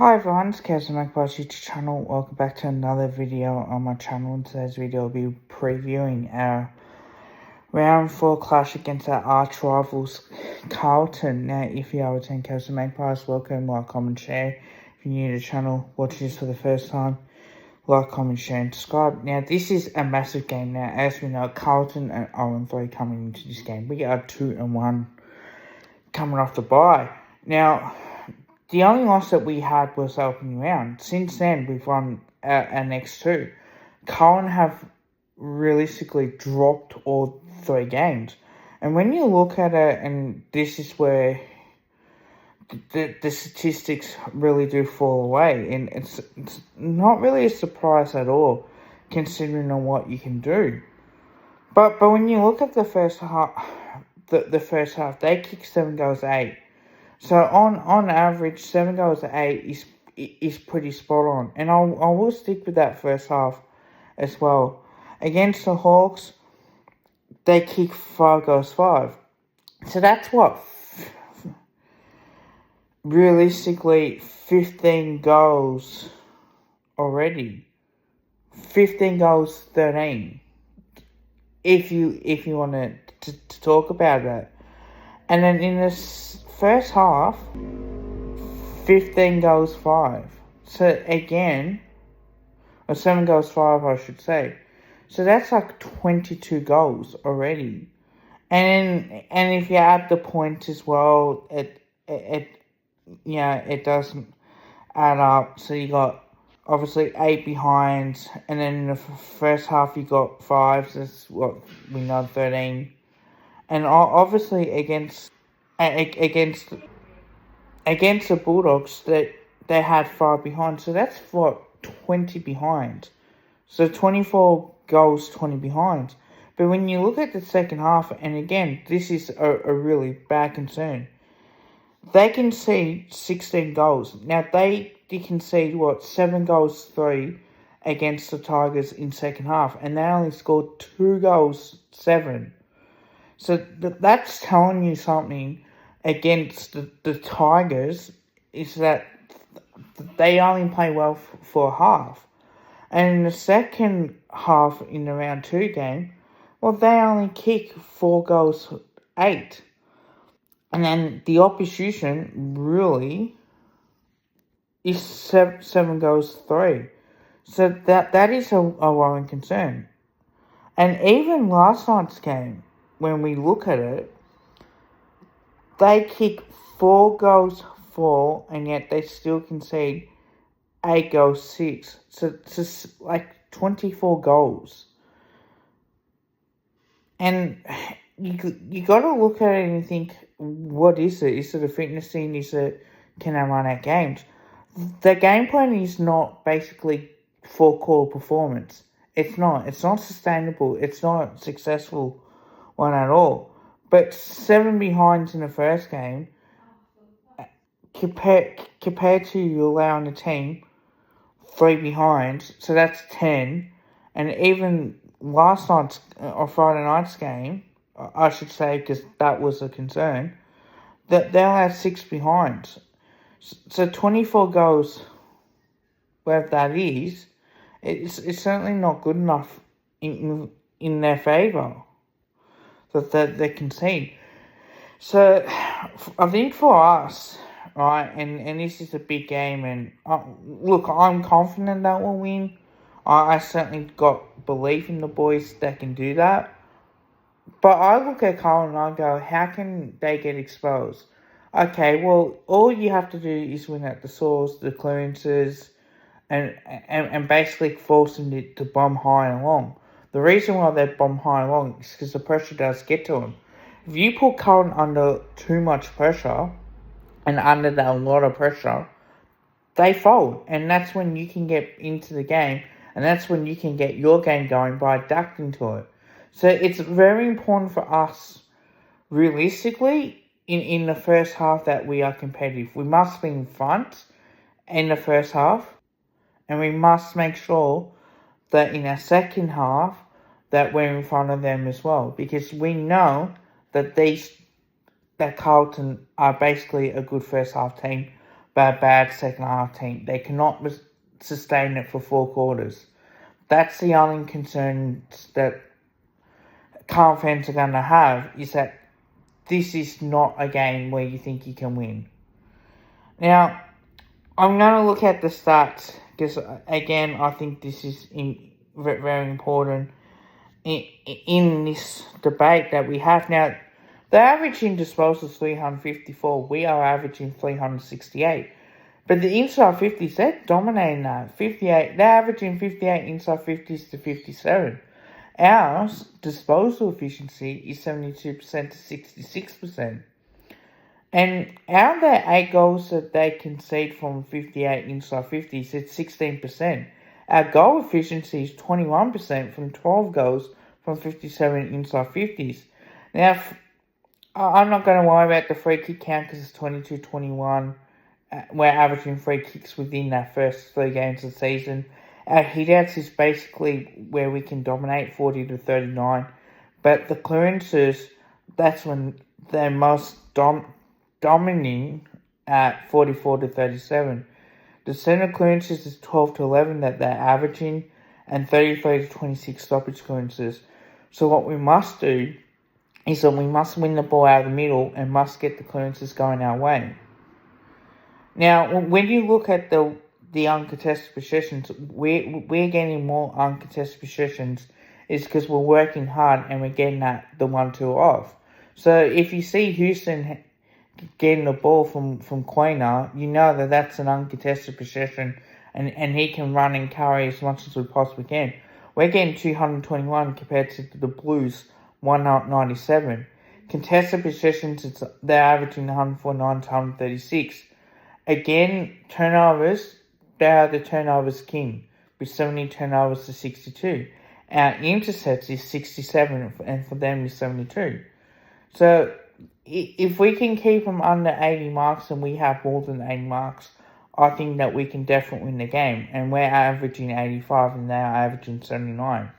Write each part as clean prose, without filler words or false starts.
Hi everyone, it's Carlton YouTube channel. Welcome back to another video on my channel. In today's video, I'll be previewing our round 4 clash against our arch rivals Carlton. Now, if you are attending Carlton Magpies, welcome, like, comment, share. If you're new to the channel, watching this for the first time, like, comment, share, and subscribe. Now, this is a massive game now. As we know, Carlton and 0-3 coming into this game. We are 2-1 coming off the bye. Now, the only loss that we had was the opening round. Since then, we've won our next two. Carlton have realistically dropped all 3 games. And when you look at it, and this is where the statistics really do fall away. And it's not really a surprise at all, considering on what you can do. But when you look at the first half, the first half, they kicked 7 goals 8. So on average, 7 goals 8 is pretty spot on. And I will stick with that first half as well. Against the Hawks, they kicked 5 goals 5. So that's what, realistically, 15 goals already. 15 goals 13. If you want to talk about that. And then in this first half, 15 goals 5. So again, or 7 goals 5, I should say. So that's like 22 goals already. And if you add the points as well, it doesn't add up. So you got obviously 8 behinds, and then in the first half you got 5. So that's what we know, 13. And obviously against the Bulldogs, they had 5 behind. So that's what, 20 behind. So 24 goals, 20 behind. But when you look at the second half, and again, this is a really bad concern. They concede 16 goals. Now, they concede, 7 goals 3 against the Tigers in second half. And they only scored 2 goals 7. So that's telling you something against the Tigers, is that they only play well for a half. And in the second half, in the round 2 game, they only kick 4 goals 8. And then the opposition really is 7 goals 3. So that is a worrying concern. And even last night's game, when we look at it, they kick 4 goals 4, and yet they still concede 8 goals 6. So it's like 24 goals. And you got to look at it and think, what is it? Is it a fitness thing? Is it, can I run out games? The game plan is not basically for core performance. It's not. It's not sustainable. It's not successful one at all. But 7 behinds in the first game, compared to you allowing the team 3 behinds, so that's 10. And even last night's, or Friday night's game, I should say, because that was a concern, that they'll have 6 behinds. So 24 goals, wherever that is, it's certainly not good enough in their favour that they concede. So I think for us, right, and this is a big game, and look, I'm confident that we'll win. I certainly got belief in the boys that can do that. But I look at Carlton and I go, how can they get exposed? Okay, well, all you have to do is win at the source, the clearances, and basically force them to bomb high and long. The reason why they bomb high and long is because the pressure does get to them. If you put Carlton under too much pressure, and under that lot of pressure, they fold. And that's when you can get into the game, and that's when you can get your game going by adapting to it. So it's very important for us, realistically, in the first half, that we are competitive. We must be in front in the first half, and we must make sure that in our second half, that we're in front of them as well. Because we know that Carlton are basically a good first half team, bad second half team. They cannot sustain it for 4 quarters. That's the only concern that Carlton fans are going to have, is that this is not a game where you think you can win. Now, I'm going to look at the stats because, again, I think this is very important in this debate that we have. Now, the average in disposals is 354. We are averaging 368. But the inside 50s, they're dominating that. 58. They're averaging 58 inside 50s to 57. Our disposal efficiency is 72% to 66%. And out of the 8 goals that they concede from 58 inside 50s, it's 16%. Our goal efficiency is 21% from 12 goals from 57 inside 50s. Now, I'm not going to worry about the free kick count because it's 22-21. We're averaging free kicks within that first 3 games of the season. Our hitouts is basically where we can dominate, 40 to 39. But the clearances, that's when they're most dominating at 44 to 37. The centre clearances is 12 to 11 that they're averaging, and 33 to 26 stoppage clearances. So what we must do is that we must win the ball out of the middle and must get the clearances going our way. Now, when you look at the uncontested possessions, we're getting more uncontested possessions is because we're working hard and we're getting the 1-2 off. So if you see Houston getting the ball from Quainer, you know that that's an uncontested possession and he can run and carry as much as we possibly can. We're getting 221 compared to the Blues 197. Contested possessions, they're averaging 149 to 136. Again, turnovers, they are the turnovers king with 70 turnovers to 62. Our intercepts is 67 and for them is 72. So if we can keep them under 80 marks and we have more than 80 marks, I think that we can definitely win the game. And we're averaging 85 and they are averaging 79.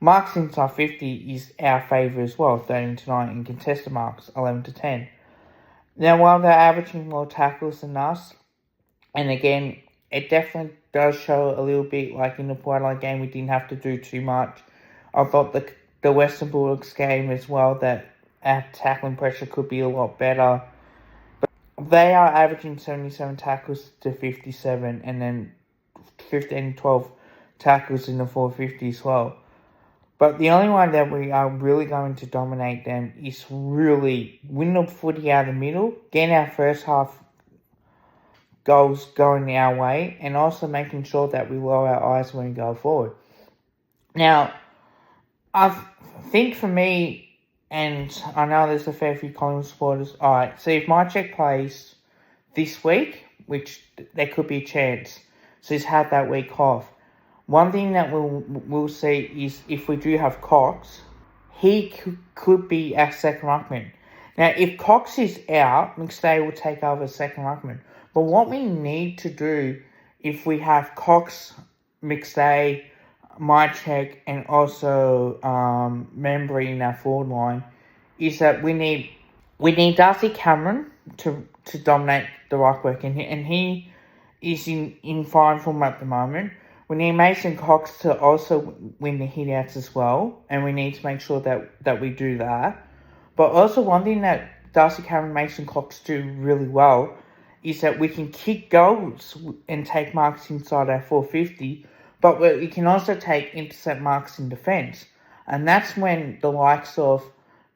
Marks inside 50 is our favour as well, 13 to 9, and contested marks, 11 to 10. Now, while they're averaging more tackles than us, and again, it definitely does show a little bit, like in the Portland game, we didn't have to do too much. I thought the Western Bulldogs game as well, that our tackling pressure could be a lot better. But they are averaging 77 tackles to 57, and then 15 12 tackles in the 450 as well. But the only one that we are really going to dominate them is really win the footy out of the middle, getting our first half goals going our way, and also making sure that we lower our eyes when we go forward. Now, I think for me, and I know there's a fair few Collingwood supporters, alright, so if Mycheck plays this week, which there could be a chance, so he's had that week off, one thing that we'll see is if we do have Cox, he could be our second ruckman. Now, if Cox is out, McStay will take over as second ruckman. But what we need to do if we have Cox, McStay, Mycheck, and also Membry in our forward line, is that we need Darcy Cameron to dominate the ruck work, and he is in fine form at the moment. We need Mason Cox to also win the hitouts as well, and we need to make sure that we do that. But also one thing that Darcy Cameron and Mason Cox do really well is that we can kick goals and take marks inside our 450, but we can also take intercept marks in defence. And that's when the likes of,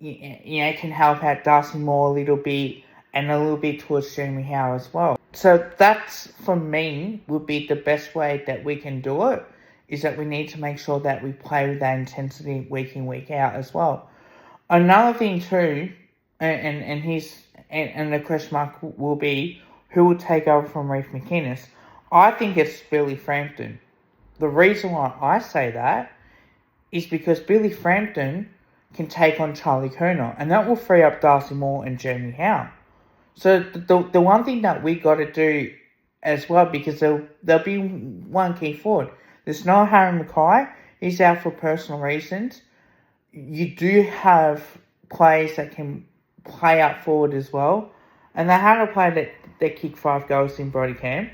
can help out Darcy Moore a little bit and a little bit towards Jeremy Howe as well. So that's, for me, would be the best way that we can do it, is that we need to make sure that we play with that intensity week in, week out as well. Another thing too, and the question mark will be, who will take over from Reece McInnes? I think it's Billy Frampton. The reason why I say that is because Billy Frampton can take on Charlie Curnow, and that will free up Darcy Moore and Jeremy Howe. So the one thing that we got to do as well, because there'll be one key forward. There's no Harry Mackay. He's out for personal reasons. You do have players that can play up forward as well. And they have a player that kick 5 goals in Brody Camp.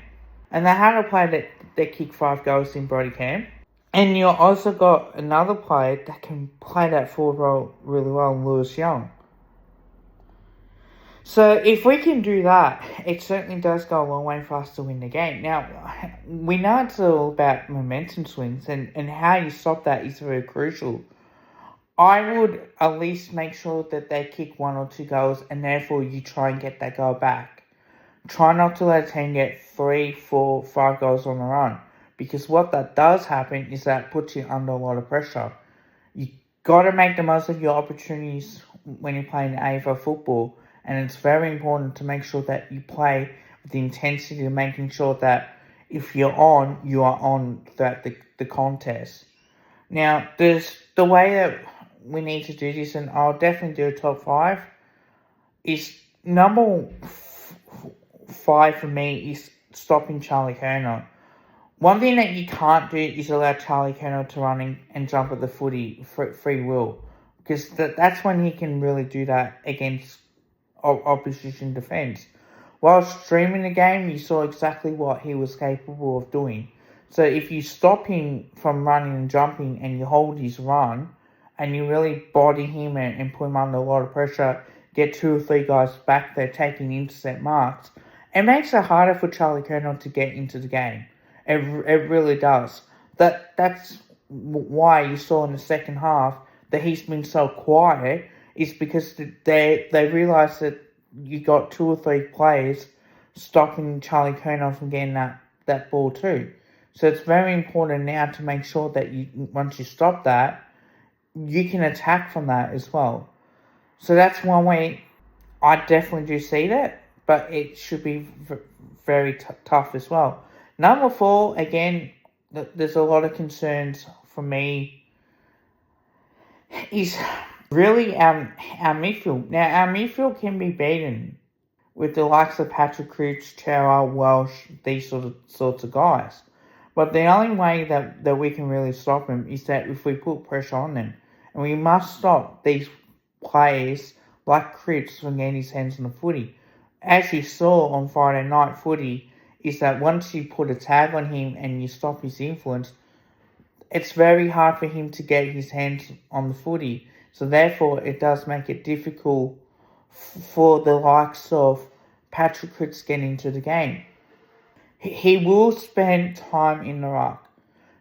And they had a player that kick 5 goals in Brody Camp. And you also got another player that can play that forward role really well, Lewis Young. So if we can do that, it certainly does go a long way for us to win the game. Now, we know it's all about momentum swings, and how you stop that is very crucial. I would at least make sure that they kick 1 or 2 goals, and therefore you try and get that goal back. Try not to let a team get 3, 4, 5 goals on the run, because what that does happen is that puts you under a lot of pressure. You got to make the most of your opportunities when you're playing AFL football, and it's very important to make sure that you play with the intensity of making sure that if you're on, you are on throughout the contest. Now, there's the way that we need to do this, and I'll definitely do a top 5, is number 5 for me is stopping Charlie Curnow. One thing that you can't do is allow Charlie Curnow to run and jump at the footy free will, because that's when he can really do that against opposition defence. While streaming the game, you saw exactly what he was capable of doing. So if you stop him from running and jumping and you hold his run and you really body him and put him under a lot of pressure, get 2 or 3 guys back there taking intercept marks, it makes it harder for Charlie Curnow to get into the game. It really does. That's why you saw in the second half that he's been so quiet, is because they realised that you got 2 or 3 players stopping Charlie Curnow from getting that ball too. So it's very important now to make sure that once you stop that, you can attack from that as well. So that's one way I definitely do see that, but it should be very tough as well. Number 4, again, there's a lot of concerns for me, is really our midfield. Now, our midfield can be beaten with the likes of Patrick Cripps, Chera, Welsh, these sorts of guys. But the only way that we can really stop them is that if we put pressure on them. And we must stop these players like Cripps from getting his hands on the footy. As you saw on Friday night footy, is that once you put a tag on him and you stop his influence, it's very hard for him to get his hands on the footy. So therefore, it does make it difficult for the likes of Patrick Cripps getting into the game. He will spend time in the ruck.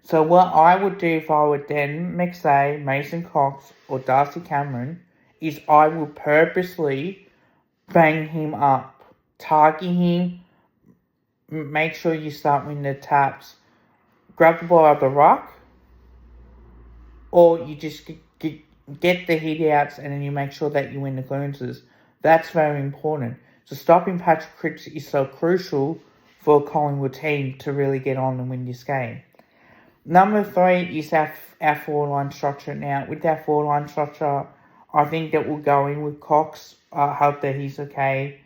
So what I would do if I were Dan McSay, Mason Cox, or Darcy Cameron, is I would purposely bang him up, target him, make sure you start winning the taps, grab the ball out of the ruck, or you just get the hit outs and then you make sure that you win the clearances. That's very important. So stopping Patrick Cripps is so crucial for a Collingwood team to really get on and win this game. Number 3 is our forward line structure. Now, with our forward line structure, I think that we'll go in with Cox. I hope that he's okay.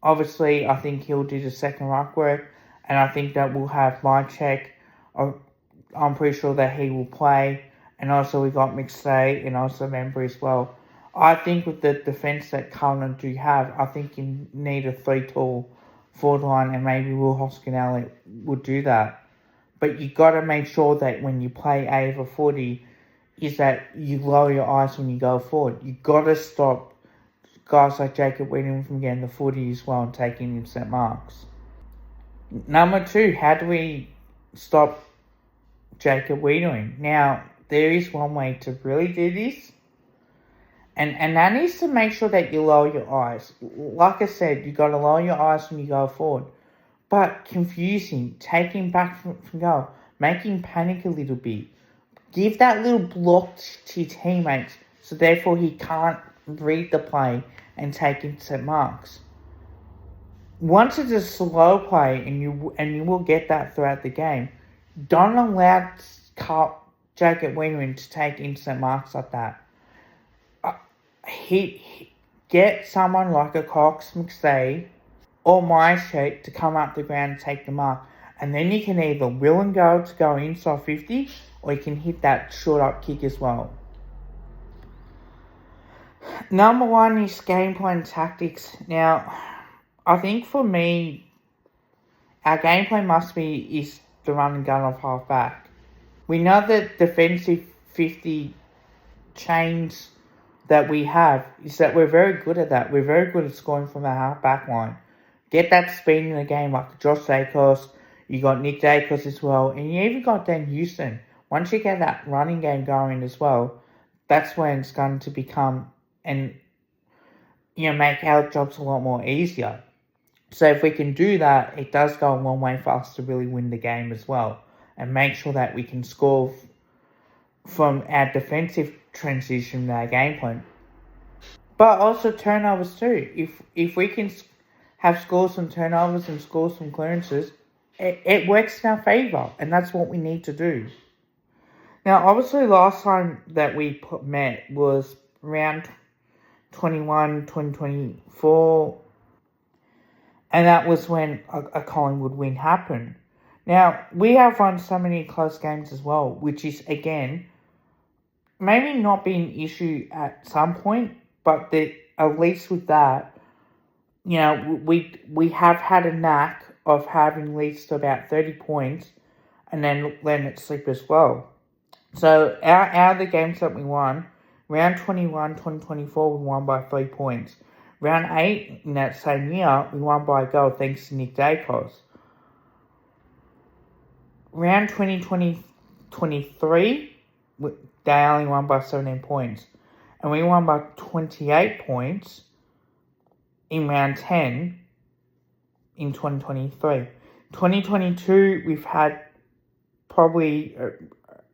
Obviously, I think he'll do the second ruck work, and I think that we'll have Mychek. I'm pretty sure that he will play, and also we got McStay and also Membry as well. I think with the defence that Carlton do have, I think you need a 3-tall forward line, and maybe Will Hoskinelli would do that. But you got to make sure that when you play AFL footy, is that you lower your eyes when you go forward. You got to stop guys like Jacob Wiedering from getting the footy as well and taking intercept marks. Number 2, how do we stop Jacob Wiedering? Now, there is one way to really do this, and that is to make sure that you lower your eyes. Like I said, you got to lower your eyes when you go forward. But confusing, taking back from goal, making panic a little bit. Give that little block to your teammates, so therefore he can't read the play and take intercept marks. Once it's a slow play, and you will get that throughout the game, don't allow Jacob Wiedering to take intercept marks like that. He get someone like a Cox, McStay, or Mychek to come up the ground and take the mark. And then you can either will and go to go inside 50, or you can hit that short up kick as well. Number 1 is game plan tactics. Now, I think for me, our game plan must be is the run and gun of half back. We know that defensive 50 chains that we have is that we're very good at that. We're very good at scoring from the half back line. Get that speed in the game like Josh Dacos. You got Nick Dacos as well. And you even got Dan Houston. Once you get that running game going as well, that's when it's going to become and make our jobs a lot more easier. So if we can do that, it does go a long way for us to really win the game as well. And make sure that we can score from our defensive transition to our game plan. But also turnovers too. If we can have scores from turnovers and scores from clearances, it works in our favour. And that's what we need to do. Now, obviously, last time that we met was round 21, 2024. And that was when a Collingwood win happened. Now, we have won so many close games as well, which is, again, maybe not be an issue at some point, but at least with that, we have had a knack of having leads to about 30 points and then letting it slip as well. So, out of the games that we won, round 21, 2024, we won by 3 points. Round 8, in that same year, we won by a goal thanks to Nick Dacos. Round 2023, they only won by 17 points. And we won by 28 points in round 10 in 2023. 2022, we've had probably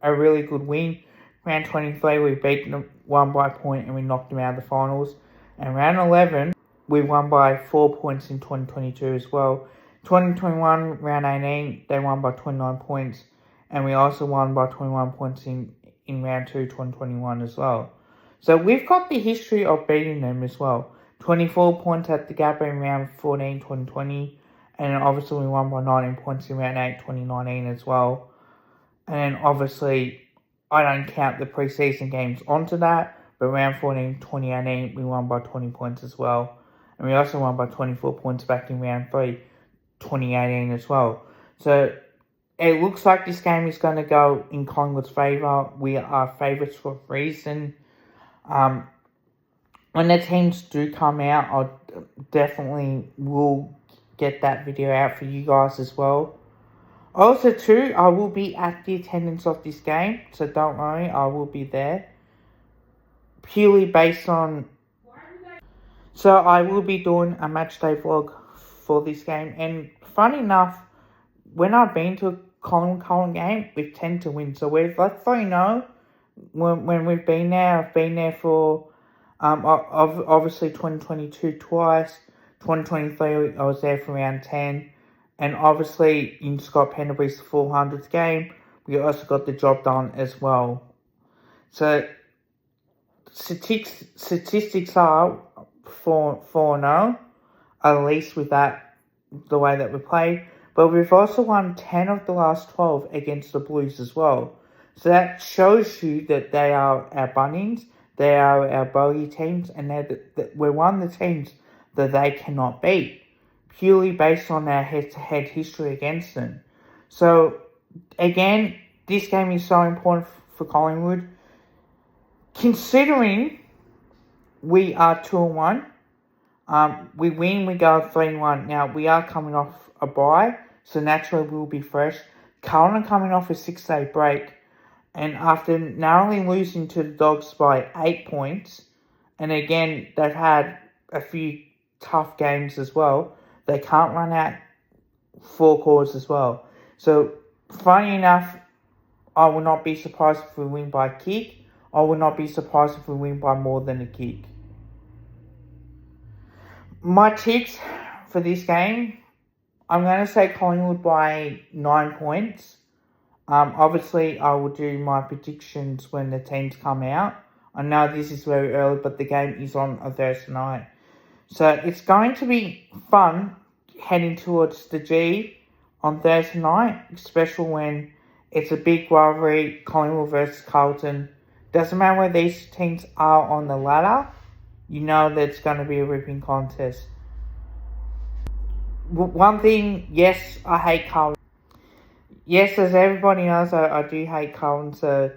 a really good win. Round 23, we beat them 1 by a point and we knocked them out of the finals. And round 11, we won by 4 points in 2022 as well. 2021, round 18, they won by 29 points. And we also won by 21 points in round 2, 2021 as well. So we've got the history of beating them as well. 24 points at the Gabba in round 14, 2020. And then obviously we won by 19 points in round 8, 2019 as well. And then obviously, I don't count the preseason games onto that. But round 14, 2018, we won by 20 points as well. And we also won by 24 points back in round 3, 2018 as well. So it looks like this game is going to go in Collingwood's favour. We are favourites for a reason. When the teams do come out, I definitely will get that video out for you guys as well. Also too, I will be at the attendance of this game. So don't worry, I will be there. Purely based on... So I will be doing a match day vlog for this game. And funny enough, when I've been to a Carlton game, we tend to win. So let's say when we've been there, I've been there for obviously 2022 twice. 2023, I was there for round 10. And obviously in Scott Penderbury's 400th game, we also got the job done as well. So statistics are 4-0, at least with that, the way that we played. But we've also won 10 of the last 12 against the Blues as well. So that shows you that they are our Bunnings, they are our bogey teams, and we're one of the teams that they cannot beat, purely based on our head-to-head history against them. So, again, this game is so important for Collingwood. Considering we are 2-1, we win, we go 3-1. Now, we are coming off a bye, so naturally we'll be fresh. Carlton coming off a 6-day break, and after narrowly losing to the Dogs by 8 points, and again, they've had a few tough games as well, they can't run out 4 quarters as well. So, funny enough, I will not be surprised if we win by a kick. I will not be surprised if we win by more than a kick. My tips for this game, I'm going to say Collingwood by 9 points. Obviously, I will do my predictions when the teams come out. I know this is very early, but the game is on a Thursday night. So it's going to be fun heading towards the G on Thursday night, especially when it's a big rivalry, Collingwood versus Carlton. Doesn't matter where these teams are on the ladder, you know that it's going to be a ripping contest. one thing, yes, I hate Carlton. Yes, as everybody knows, I do hate Carlton, so,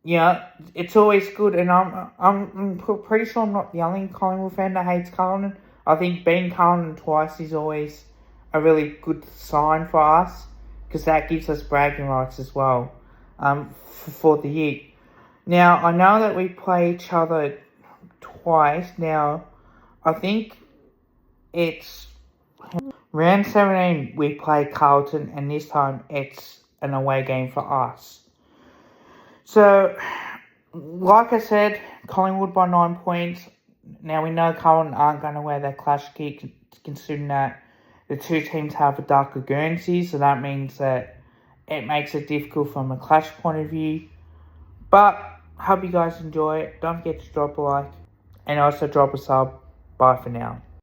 it's always good, and I'm pretty sure I'm not the only Collingwood fan that hates Carlton. I think being Carlton twice is always a really good sign for us, because that gives us bragging rights as well, for the year. Now, I know that we play each other twice. Now, I think it's round 17 we play Carlton, and this time it's an away game for us. So, like I said, Collingwood by 9 points. Now, we know Carlton aren't going to wear their clash kit, considering that the two teams have a darker Guernsey, so that means that it makes it difficult from a clash point of view. But, hope you guys enjoy it. Don't forget to drop a like, and also drop a sub. Bye for now.